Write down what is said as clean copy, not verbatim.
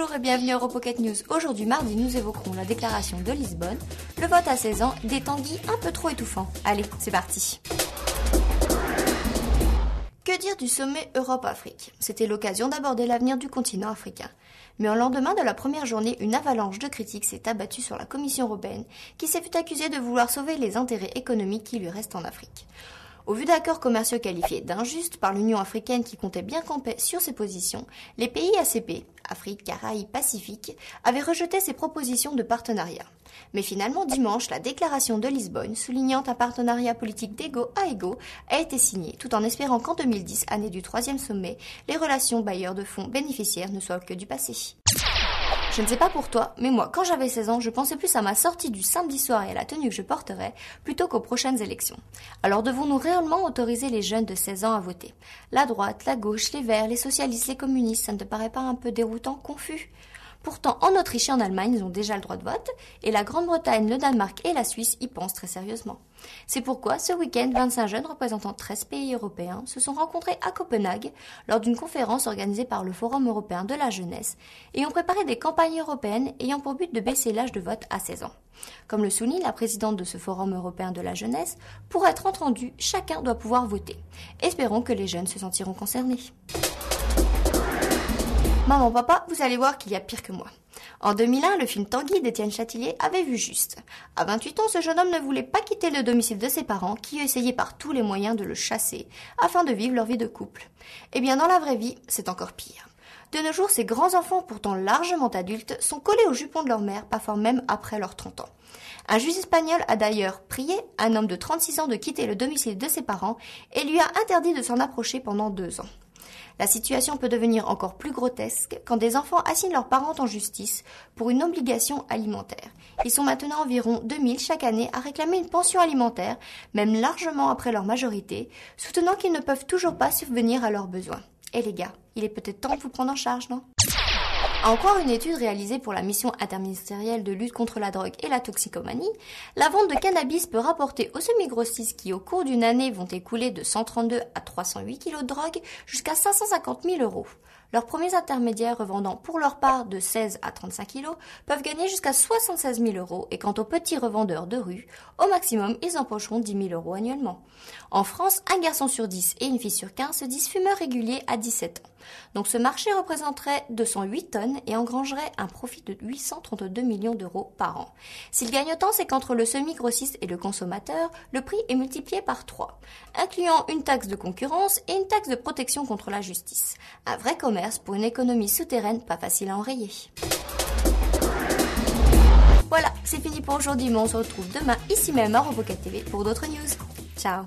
Bonjour et bienvenue à Europocket News. Aujourd'hui mardi, nous évoquerons la déclaration de Lisbonne, le vote à 16 ans, des tanguis un peu trop étouffants. Allez, c'est parti. Que dire du sommet Europe-Afrique? C'était l'occasion d'aborder l'avenir du continent africain. Mais au lendemain de la première journée, une avalanche de critiques s'est abattue sur la Commission européenne, qui s'est vue accusée de vouloir sauver les intérêts économiques qui lui restent en Afrique. Au vu d'accords commerciaux qualifiés d'injustes par l'Union africaine qui comptait bien camper sur ses positions, les pays ACP, Afrique, Caraïbes, Pacifique, avaient rejeté ces propositions de partenariat. Mais finalement, dimanche, la déclaration de Lisbonne, soulignant un partenariat politique d'égo à égo, a été signée, tout en espérant qu'en 2010, année du 3e sommet, les relations bailleurs de fonds bénéficiaires ne soient que du passé. Je ne sais pas pour toi, mais moi, quand j'avais 16 ans, je pensais plus à ma sortie du samedi soir et à la tenue que je porterais, plutôt qu'aux prochaines élections. Alors devons-nous réellement autoriser les jeunes de 16 ans à voter? La droite, la gauche, les verts, les socialistes, les communistes, ça ne te paraît pas un peu déroutant, confus? Pourtant, en Autriche et en Allemagne, ils ont déjà le droit de vote, et la Grande-Bretagne, le Danemark et la Suisse y pensent très sérieusement. C'est pourquoi, ce week-end, 25 jeunes représentant 13 pays européens se sont rencontrés à Copenhague lors d'une conférence organisée par le Forum européen de la jeunesse et ont préparé des campagnes européennes ayant pour but de baisser l'âge de vote à 16 ans. Comme le souligne la présidente de ce Forum européen de la jeunesse, pour être entendu, chacun doit pouvoir voter. Espérons que les jeunes se sentiront concernés. Maman, papa, vous allez voir qu'il y a pire que moi. En 2001, le film Tanguy d'Étienne Châtillier avait vu juste. À 28 ans, ce jeune homme ne voulait pas quitter le domicile de ses parents qui essayaient par tous les moyens de le chasser afin de vivre leur vie de couple. Eh bien, dans la vraie vie, c'est encore pire. De nos jours, ces grands enfants, pourtant largement adultes, sont collés au jupon de leur mère, parfois même après leurs 30 ans. Un juge espagnol a d'ailleurs prié un homme de 36 ans de quitter le domicile de ses parents et lui a interdit de s'en approcher pendant 2 ans. La situation peut devenir encore plus grotesque quand des enfants assignent leurs parents en justice pour une obligation alimentaire. Ils sont maintenant environ 2000 chaque année à réclamer une pension alimentaire, même largement après leur majorité, soutenant qu'ils ne peuvent toujours pas subvenir à leurs besoins. Et les gars, il est peut-être temps de vous prendre en charge, non ? À en croire une étude réalisée pour la mission interministérielle de lutte contre la drogue et la toxicomanie, la vente de cannabis peut rapporter aux semi-grossistes qui, au cours d'une année, vont écouler de 132 à 308 kg de drogue jusqu'à 550 000 €. Leurs premiers intermédiaires revendant pour leur part de 16 à 35 kg peuvent gagner jusqu'à 76 000 € et quant aux petits revendeurs de rue, au maximum, ils empocheront 10 000 € annuellement. En France, un garçon sur 10 et une fille sur 15 se disent fumeurs réguliers à 17 ans. Donc ce marché représenterait 208 tonnes et engrangerait un profit de 832 millions d'euros par an. S'il gagne autant, c'est qu'entre le semi-grossiste et le consommateur, le prix est multiplié par 3, incluant une taxe de concurrence et une taxe de protection contre la justice. Un vrai commerce pour une économie souterraine pas facile à enrayer. Voilà, c'est fini pour aujourd'hui, mais on se retrouve demain ici même à Europocket TV pour d'autres news. Ciao.